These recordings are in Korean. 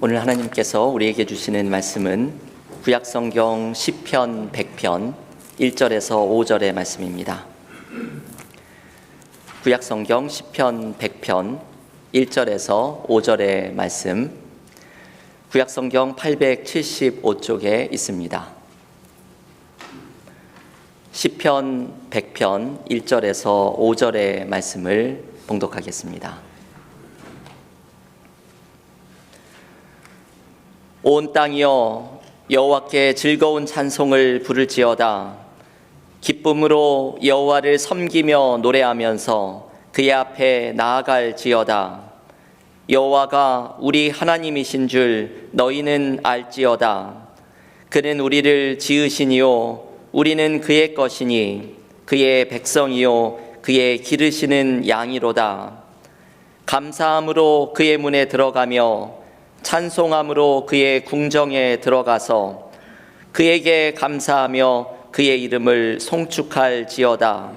오늘 하나님께서 우리에게 주시는 말씀은 구약성경 시편 100편 1절에서 5절의 말씀입니다. 구약성경 시편 100편 1절에서 5절의 말씀, 구약성경 875쪽에 있습니다. 시편 100편 1절에서 5절의 말씀을 봉독하겠습니다. 온 땅이여 여호와께 즐거운 찬송을 부를지어다. 기쁨으로 여호와를 섬기며 노래하면서 그의 앞에 나아갈지어다. 여호와가 우리 하나님이신 줄 너희는 알지어다. 그는 우리를 지으시니요 우리는 그의 것이니 그의 백성이요 그의 기르시는 양이로다. 감사함으로 그의 문에 들어가며 찬송함으로 그의 궁정에 들어가서 그에게 감사하며 그의 이름을 송축할지어다.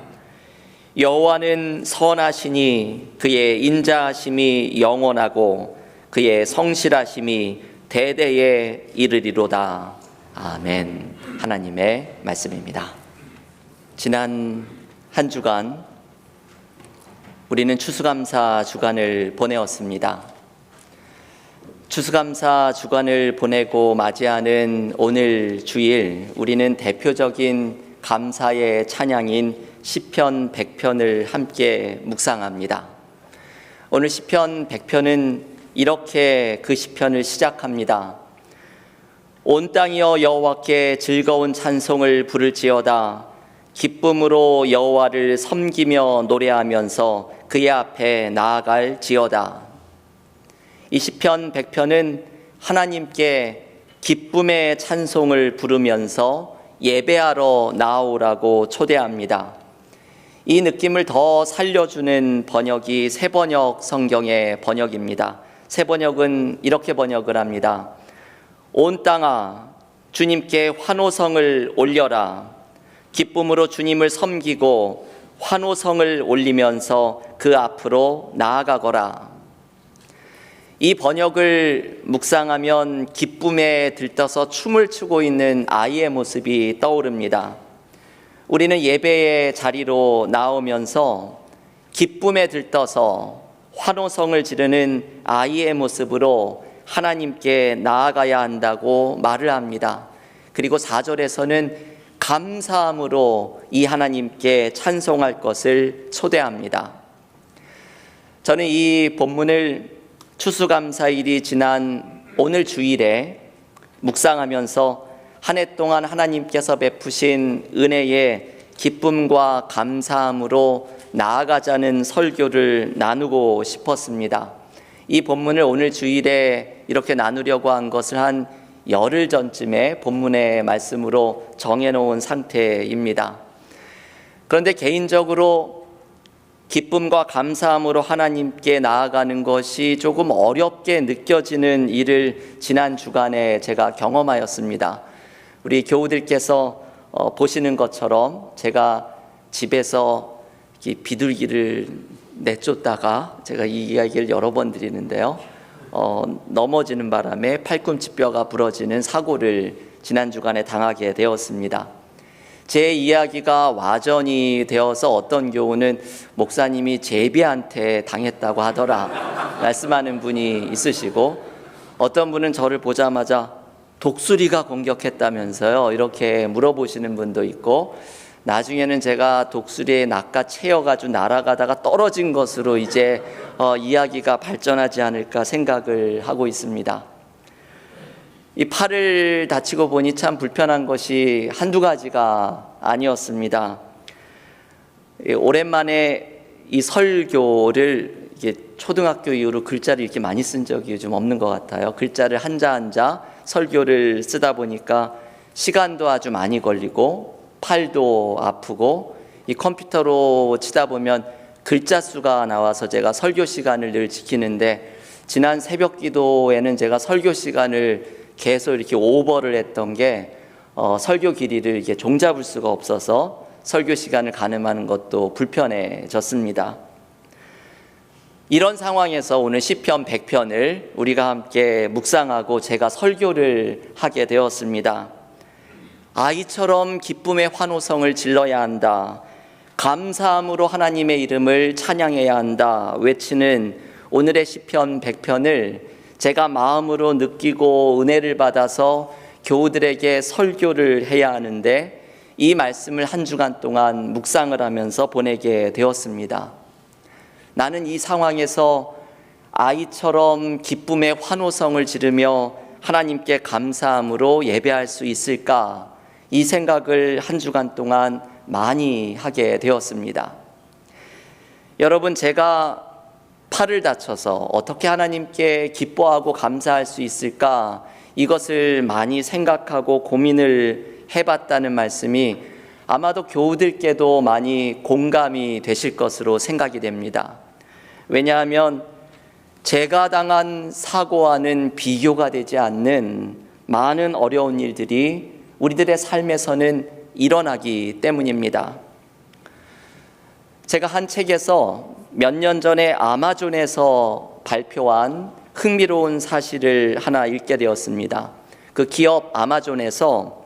여호와는 선하시니 그의 인자하심이 영원하고 그의 성실하심이 대대에 이르리로다. 아멘. 하나님의 말씀입니다. 지난 한 주간 우리는 추수감사 주간을 보내었습니다. 추수감사 주간을 보내고 맞이하는 오늘 주일, 우리는 대표적인 감사의 찬양인 시편 100편을 함께 묵상합니다. 오늘 시편 100편은 이렇게 그 시편을 시작합니다. 온 땅이여 여호와께 즐거운 찬송을 부를지어다. 기쁨으로 여호와를 섬기며 노래하면서 그의 앞에 나아갈지어다. 이 시편 100편은 하나님께 기쁨의 찬송을 부르면서 예배하러 나오라고 초대합니다. 이 느낌을 더 살려주는 번역이 새번역 성경의 번역입니다. 새번역은 이렇게 번역을 합니다. 온 땅아 주님께 환호성을 올려라. 기쁨으로 주님을 섬기고 환호성을 올리면서 그 앞으로 나아가거라. 이 번역을 묵상하면 기쁨에 들떠서 춤을 추고 있는 아이의 모습이 떠오릅니다. 우리는 예배의 자리로 나오면서 기쁨에 들떠서 환호성을 지르는 아이의 모습으로 하나님께 나아가야 한다고 말을 합니다. 그리고 4절에서는 감사함으로 이 하나님께 찬송할 것을 초대합니다. 저는 이 본문을 추수감사일이 지난 오늘 주일에 묵상하면서 한 해 동안 하나님께서 베푸신 은혜의 기쁨과 감사함으로 나아가자는 설교를 나누고 싶었습니다. 이 본문을 오늘 주일에 이렇게 나누려고 한 것을 한 열흘 전쯤에 본문의 말씀으로 정해놓은 상태입니다. 그런데 개인적으로 기쁨과 감사함으로 하나님께 나아가는 것이 조금 어렵게 느껴지는 일을 지난 주간에 제가 경험하였습니다. 우리 교우들께서 보시는 것처럼 제가 집에서 비둘기를 내쫓다가 제가 이 이야기를 여러 번 드리는데요. 넘어지는 바람에 팔꿈치뼈가 부러지는 사고를 지난 주간에 당하게 되었습니다. 제 이야기가 와전이 되어서 어떤 교우는 목사님이 제비한테 당했다고 하더라 말씀하는 분이 있으시고, 어떤 분은 저를 보자마자 독수리가 공격했다면서요 이렇게 물어보시는 분도 있고, 나중에는 제가 독수리에 낚아채여가지고 날아가다가 떨어진 것으로 이제 이야기가 발전하지 않을까 생각을 하고 있습니다. 이 팔을 다치고 보니 참 불편한 것이 한두 가지가 아니었습니다. 오랜만에 이 설교를 초등학교 이후로 글자를 이렇게 많이 쓴 적이 좀 없는 것 같아요. 글자를 한자 한자 설교를 쓰다 보니까 시간도 아주 많이 걸리고 팔도 아프고, 이 컴퓨터로 치다 보면 글자 수가 나와서 제가 설교 시간을 늘 지키는데, 지난 새벽 기도에는 제가 설교 시간을 계속 이렇게 오버를 했던 게 설교 길이를 이게 종잡을 수가 없어서 설교 시간을 가늠하는 것도 불편해졌습니다. 이런 상황에서 오늘 시편 100편을 우리가 함께 묵상하고 제가 설교를 하게 되었습니다. 아이처럼 기쁨의 환호성을 질러야 한다. 감사함으로 하나님의 이름을 찬양해야 한다. 외치는 오늘의 시편 100편을 제가 마음으로 느끼고 은혜를 받아서 교우들에게 설교를 해야 하는데 이 말씀을 한 주간 동안 묵상을 하면서 보내게 되었습니다. 나는 이 상황에서 아이처럼 기쁨의 환호성을 지르며 하나님께 감사함으로 예배할 수 있을까? 이 생각을 한 주간 동안 많이 하게 되었습니다. 여러분, 제가 팔을 다쳐서 어떻게 하나님께 기뻐하고 감사할 수 있을까? 이것을 많이 생각하고 고민을 해봤다는 말씀이 아마도 교우들께도 많이 공감이 되실 것으로 생각이 됩니다. 왜냐하면 제가 당한 사고와는 비교가 되지 않는 많은 어려운 일들이 우리들의 삶에서는 일어나기 때문입니다. 제가 한 책에서 몇 년 전에 아마존에서 발표한 흥미로운 사실을 하나 읽게 되었습니다. 그 기업 아마존에서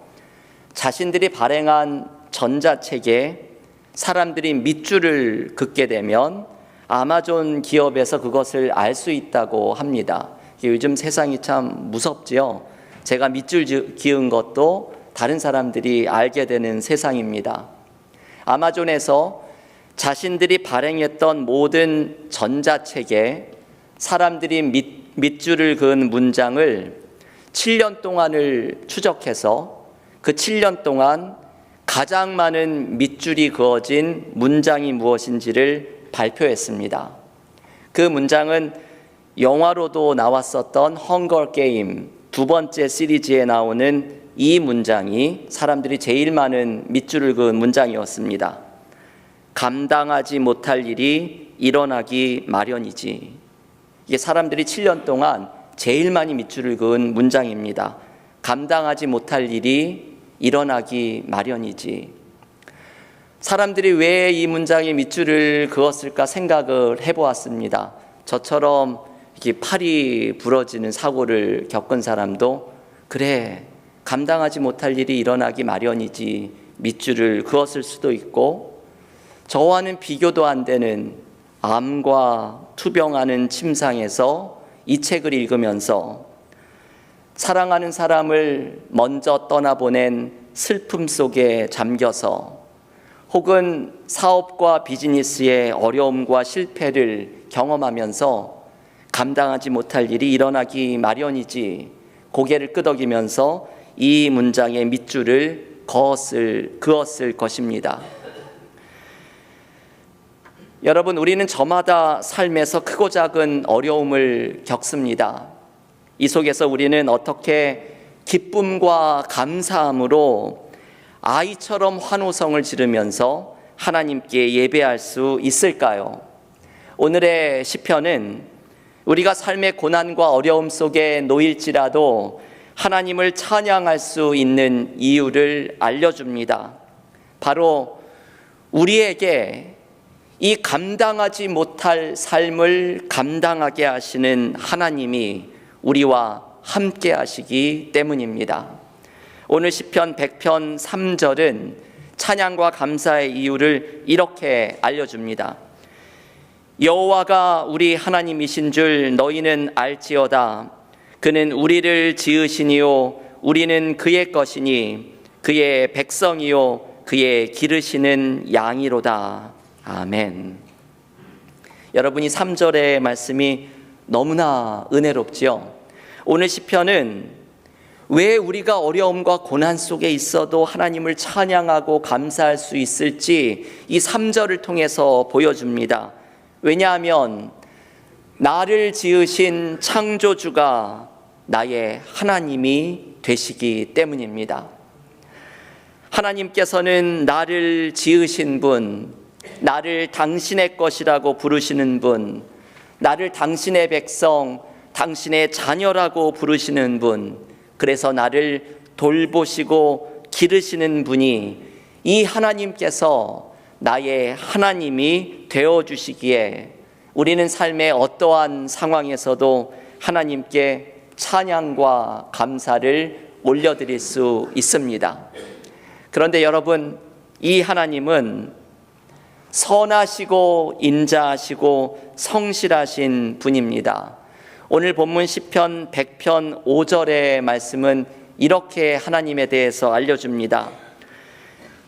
자신들이 발행한 전자책에 사람들이 밑줄을 긋게 되면 아마존 기업에서 그것을 알 수 있다고 합니다. 요즘 세상이 참 무섭지요. 제가 밑줄 기은 것도 다른 사람들이 알게 되는 세상입니다. 아마존에서 자신들이 발행했던 모든 전자책에 사람들이 밑줄을 그은 문장을 7년 동안을 추적해서 그 7년 동안 가장 많은 밑줄이 그어진 문장이 무엇인지를 발표했습니다. 그 문장은 영화로도 나왔었던 헝거 게임 두 번째 시리즈에 나오는 이 문장이 사람들이 제일 많은 밑줄을 그은 문장이었습니다. 감당하지 못할 일이 일어나기 마련이지. 이게 사람들이 7년 동안 제일 많이 밑줄을 그은 문장입니다. 감당하지 못할 일이 일어나기 마련이지. 사람들이 왜 이 문장에 밑줄을 그었을까 생각을 해보았습니다. 저처럼 이렇게 팔이 부러지는 사고를 겪은 사람도 그래, 감당하지 못할 일이 일어나기 마련이지 밑줄을 그었을 수도 있고, 저와는 비교도 안 되는 암과 투병하는 침상에서 이 책을 읽으면서 사랑하는 사람을 먼저 떠나보낸 슬픔 속에 잠겨서 혹은 사업과 비즈니스의 어려움과 실패를 경험하면서 감당하지 못할 일이 일어나기 마련이지 고개를 끄덕이면서 이 문장의 밑줄을 그었을 것입니다. 여러분, 우리는 저마다 삶에서 크고 작은 어려움을 겪습니다. 이 속에서 우리는 어떻게 기쁨과 감사함으로 아이처럼 환호성을 지르면서 하나님께 예배할 수 있을까요? 오늘의 시편은 우리가 삶의 고난과 어려움 속에 놓일지라도 하나님을 찬양할 수 있는 이유를 알려줍니다. 바로 우리에게 이 감당하지 못할 삶을 감당하게 하시는 하나님이 우리와 함께 하시기 때문입니다. 오늘 시편 100편 3절은 찬양과 감사의 이유를 이렇게 알려줍니다. 여호와가 우리 하나님이신 줄 너희는 알지어다. 그는 우리를 지으시니요 우리는 그의 것이니 그의 백성이요 그의 기르시는 양이로다. 아멘. 여러분, 이 3절의 말씀이 너무나 은혜롭지요. 오늘 시편은 왜 우리가 어려움과 고난 속에 있어도 하나님을 찬양하고 감사할 수 있을지 이 3절을 통해서 보여줍니다. 왜냐하면 나를 지으신 창조주가 나의 하나님이 되시기 때문입니다. 하나님께서는 나를 지으신 분, 나를 당신의 것이라고 부르시는 분, 나를 당신의 백성, 당신의 자녀라고 부르시는 분, 그래서 나를 돌보시고 기르시는 분이 이 하나님께서 나의 하나님이 되어주시기에 우리는 삶의 어떠한 상황에서도 하나님께 찬양과 감사를 올려드릴 수 있습니다. 그런데 여러분, 이 하나님은 선하시고 인자하시고 성실하신 분입니다. 오늘 본문 시편 100편 5절의 말씀은 이렇게 하나님에 대해서 알려줍니다.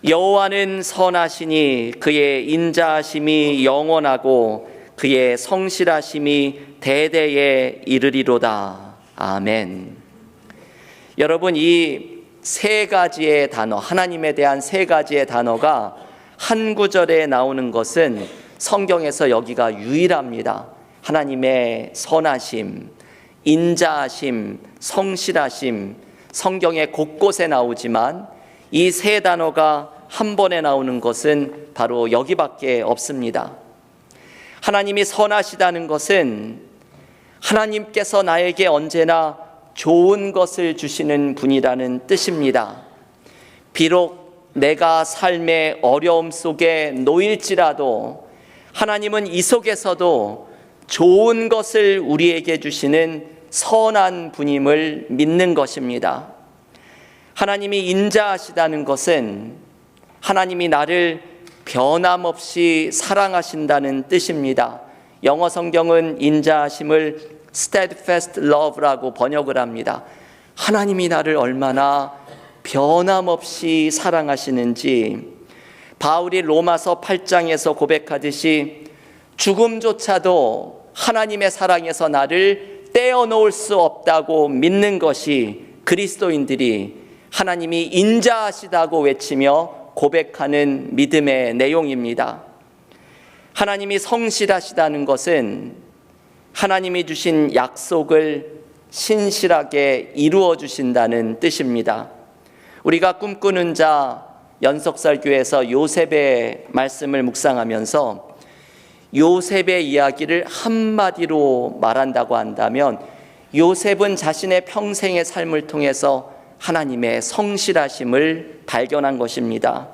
여호와는 선하시니 그의 인자하심이 영원하고 그의 성실하심이 대대에 이르리로다. 아멘. 여러분, 이 세 가지의 단어, 하나님에 대한 세 가지의 단어가 한 구절에 나오는 것은 성경에서 여기가 유일합니다. 하나님의 선하심, 인자하심, 성실하심, 성경의 곳곳에 나오지만 이 세 단어가 한 번에 나오는 것은 바로 여기밖에 없습니다. 하나님이 선하시다는 것은 하나님께서 나에게 언제나 좋은 것을 주시는 분이라는 뜻입니다. 비록 내가 삶의 어려움 속에 놓일지라도 하나님은 이 속에서도 좋은 것을 우리에게 주시는 선한 분임을 믿는 것입니다. 하나님이 인자하시다는 것은 하나님이 나를 변함없이 사랑하신다는 뜻입니다. 영어 성경은 인자하심을 steadfast love라고 번역을 합니다. 하나님이 나를 얼마나 변함없이 사랑하시는지 바울이 로마서 8장에서 고백하듯이 죽음조차도 하나님의 사랑에서 나를 떼어놓을 수 없다고 믿는 것이 그리스도인들이 하나님이 인자하시다고 외치며 고백하는 믿음의 내용입니다. 하나님이 성실하시다는 것은 하나님이 주신 약속을 신실하게 이루어 주신다는 뜻입니다. 우리가 꿈꾸는 자 연석설교에서 요셉의 말씀을 묵상하면서 요셉의 이야기를 한마디로 말한다고 한다면 요셉은 자신의 평생의 삶을 통해서 하나님의 성실하심을 발견한 것입니다.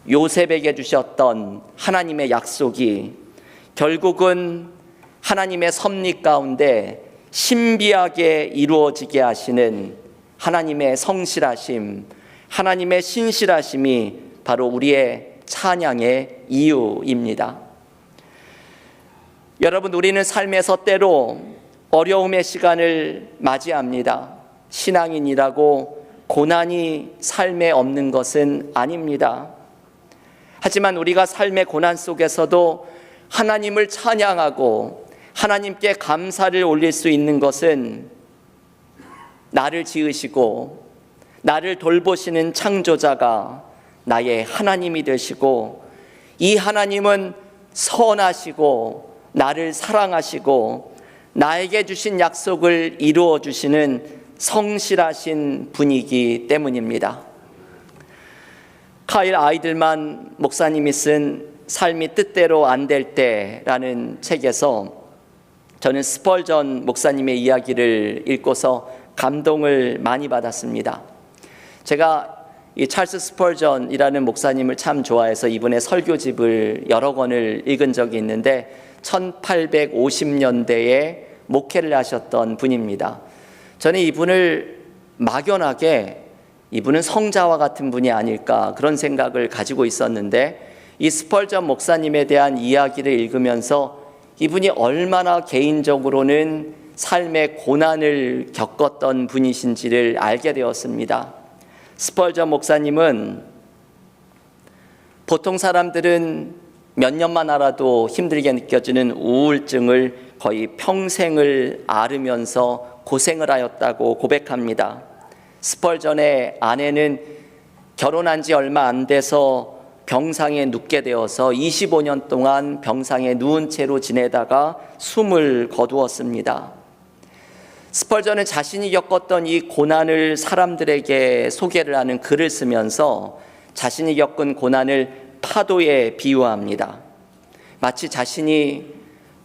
요셉에게 주셨던 하나님의 약속이 결국은 하나님의 섭리 가운데 신비하게 이루어지게 하시는 하나님의 성실하심, 하나님의 신실하심이 바로 우리의 찬양의 이유입니다. 여러분, 우리는 삶에서 때로 어려움의 시간을 맞이합니다. 신앙인이라고 고난이 삶에 없는 것은 아닙니다. 하지만 우리가 삶의 고난 속에서도 하나님을 찬양하고 하나님께 감사를 올릴 수 있는 것은 나를 지으시고 나를 돌보시는 창조자가 나의 하나님이 되시고 이 하나님은 선하시고 나를 사랑하시고 나에게 주신 약속을 이루어 주시는 성실하신 분이기 때문입니다. 카일 아이들만 목사님이 쓴 삶이 뜻대로 안 될 때라는 책에서 저는 스펄전 목사님의 이야기를 읽고서 감동을 많이 받았습니다. 제가 이 찰스 스펄전이라는 목사님을 참 좋아해서 이분의 설교집을 여러 권을 읽은 적이 있는데 1850년대에 목회를 하셨던 분입니다. 저는 이분을 막연하게 이분은 성자와 같은 분이 아닐까 그런 생각을 가지고 있었는데 이 스펄전 목사님에 대한 이야기를 읽으면서 이분이 얼마나 개인적으로는 삶의 고난을 겪었던 분이신지를 알게 되었습니다. 스펄전 목사님은 보통 사람들은 몇 년만 알아도 힘들게 느껴지는 우울증을 거의 평생을 앓으면서 고생을 하였다고 고백합니다. 스펄전의 아내는 결혼한 지 얼마 안 돼서 병상에 눕게 되어서 25년 동안 병상에 누운 채로 지내다가 숨을 거두었습니다. 스펄전은 자신이 겪었던 이 고난을 사람들에게 소개를 하는 글을 쓰면서 자신이 겪은 고난을 파도에 비유합니다. 마치 자신이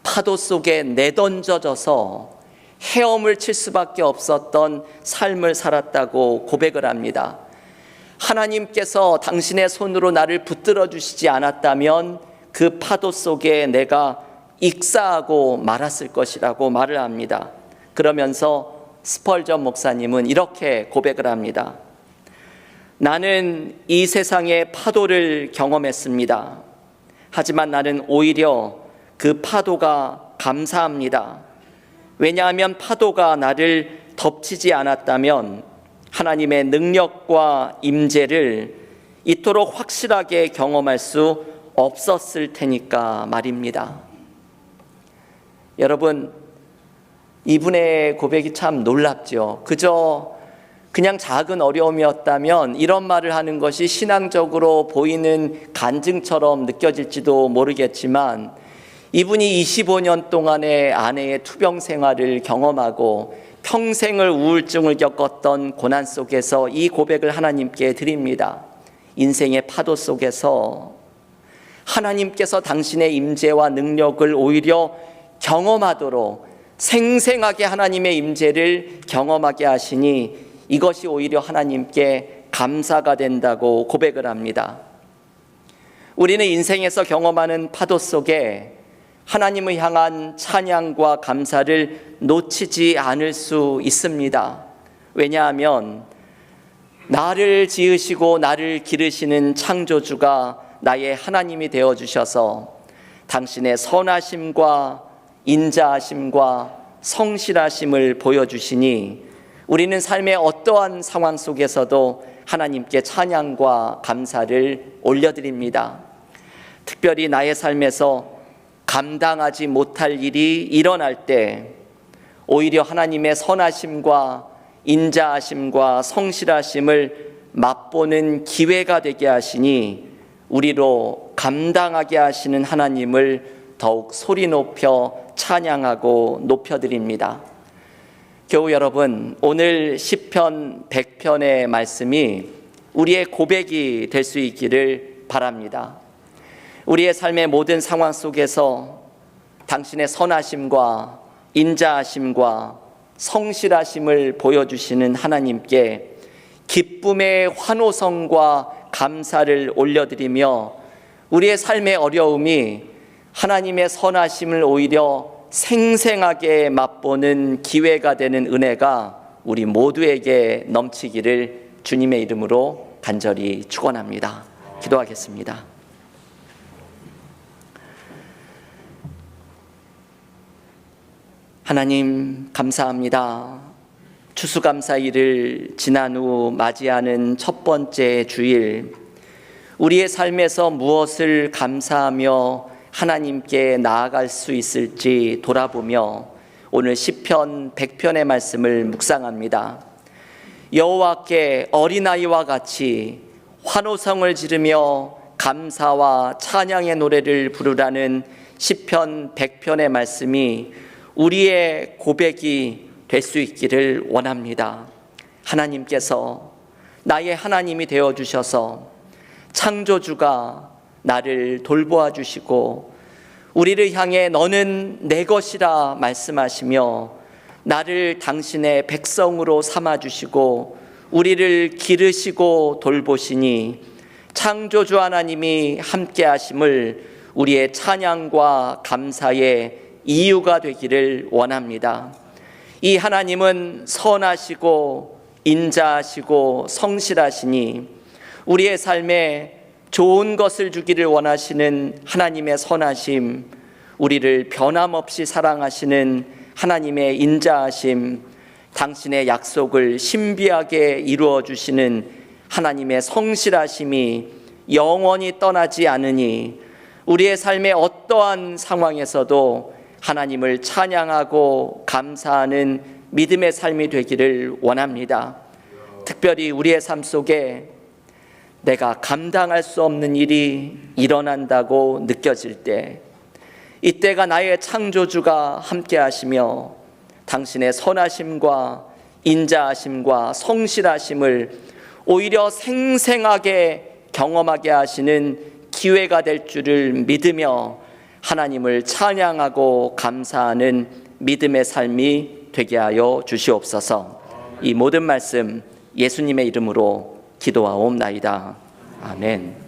파도 속에 내던져져서 헤엄을 칠 수밖에 없었던 삶을 살았다고 고백을 합니다. 하나님께서 당신의 손으로 나를 붙들어 주시지 않았다면 그 파도 속에 내가 익사하고 말았을 것이라고 말을 합니다. 그러면서 스펄전 목사님은 이렇게 고백을 합니다. 나는 이 세상의 파도를 경험했습니다. 하지만 나는 오히려 그 파도가 감사합니다. 왜냐하면 파도가 나를 덮치지 않았다면 하나님의 능력과 임재를 이토록 확실하게 경험할 수 없었을 테니까 말입니다. 여러분, 이분의 고백이 참 놀랍죠. 그냥 작은 어려움이었다면 이런 말을 하는 것이 신앙적으로 보이는 간증처럼 느껴질지도 모르겠지만, 이분이 25년 동안의 아내의 투병 생활을 경험하고 평생을 우울증을 겪었던 고난 속에서 이 고백을 하나님께 드립니다. 인생의 파도 속에서 하나님께서 당신의 임재와 능력을 오히려 경험하도록 생생하게 하나님의 임재를 경험하게 하시니 이것이 오히려 하나님께 감사가 된다고 고백을 합니다. 우리는 인생에서 경험하는 파도 속에 하나님을 향한 찬양과 감사를 놓치지 않을 수 있습니다. 왜냐하면 나를 지으시고 나를 기르시는 창조주가 나의 하나님이 되어주셔서 당신의 선하심과 인자하심과 성실하심을 보여주시니 우리는 삶의 어떠한 상황 속에서도 하나님께 찬양과 감사를 올려드립니다. 특별히 나의 삶에서 감당하지 못할 일이 일어날 때 오히려 하나님의 선하심과 인자하심과 성실하심을 맛보는 기회가 되게 하시니 우리로 감당하게 하시는 하나님을 더욱 소리 높여 찬양하고 높여드립니다. 교우 여러분, 오늘 시편 100편의 말씀이 우리의 고백이 될 수 있기를 바랍니다. 우리의 삶의 모든 상황 속에서 당신의 선하심과 인자하심과 성실하심을 보여주시는 하나님께 기쁨의 환호성과 감사를 올려드리며 우리의 삶의 어려움이 하나님의 선하심을 오히려 생생하게 맛보는 기회가 되는 은혜가 우리 모두에게 넘치기를 주님의 이름으로 간절히 축원합니다. 기도하겠습니다. 하나님 감사합니다. 추수감사일을 지난 후 맞이하는 첫 번째 주일, 우리의 삶에서 무엇을 감사하며 하나님께 나아갈 수 있을지 돌아보며 오늘 시편 100편의 말씀을 묵상합니다. 여호와께 어린아이와 같이 환호성을 지르며 감사와 찬양의 노래를 부르라는 시편 100편의 말씀이 우리의 고백이 될 수 있기를 원합니다. 하나님께서 나의 하나님이 되어주셔서 창조주가 나를 돌보아 주시고 우리를 향해 너는 내 것이라 말씀하시며 나를 당신의 백성으로 삼아주시고 우리를 기르시고 돌보시니 창조주 하나님이 함께 하심을 우리의 찬양과 감사의 이유가 되기를 원합니다. 이 하나님은 선하시고 인자하시고 성실하시니 우리의 삶에 좋은 것을 주기를 원하시는 하나님의 선하심, 우리를 변함없이 사랑하시는 하나님의 인자하심, 당신의 약속을 신비하게 이루어 주시는 하나님의 성실하심이 영원히 떠나지 않으니 우리의 삶의 어떠한 상황에서도 하나님을 찬양하고 감사하는 믿음의 삶이 되기를 원합니다. 특별히 우리의 삶 속에 내가 감당할 수 없는 일이 일어난다고 느껴질 때, 이때가 나의 창조주가 함께 하시며 당신의 선하심과 인자하심과 성실하심을 오히려 생생하게 경험하게 하시는 기회가 될 줄을 믿으며 하나님을 찬양하고 감사하는 믿음의 삶이 되게 하여 주시옵소서. 이 모든 말씀 예수님의 이름으로 기도하옵나이다. 아멘.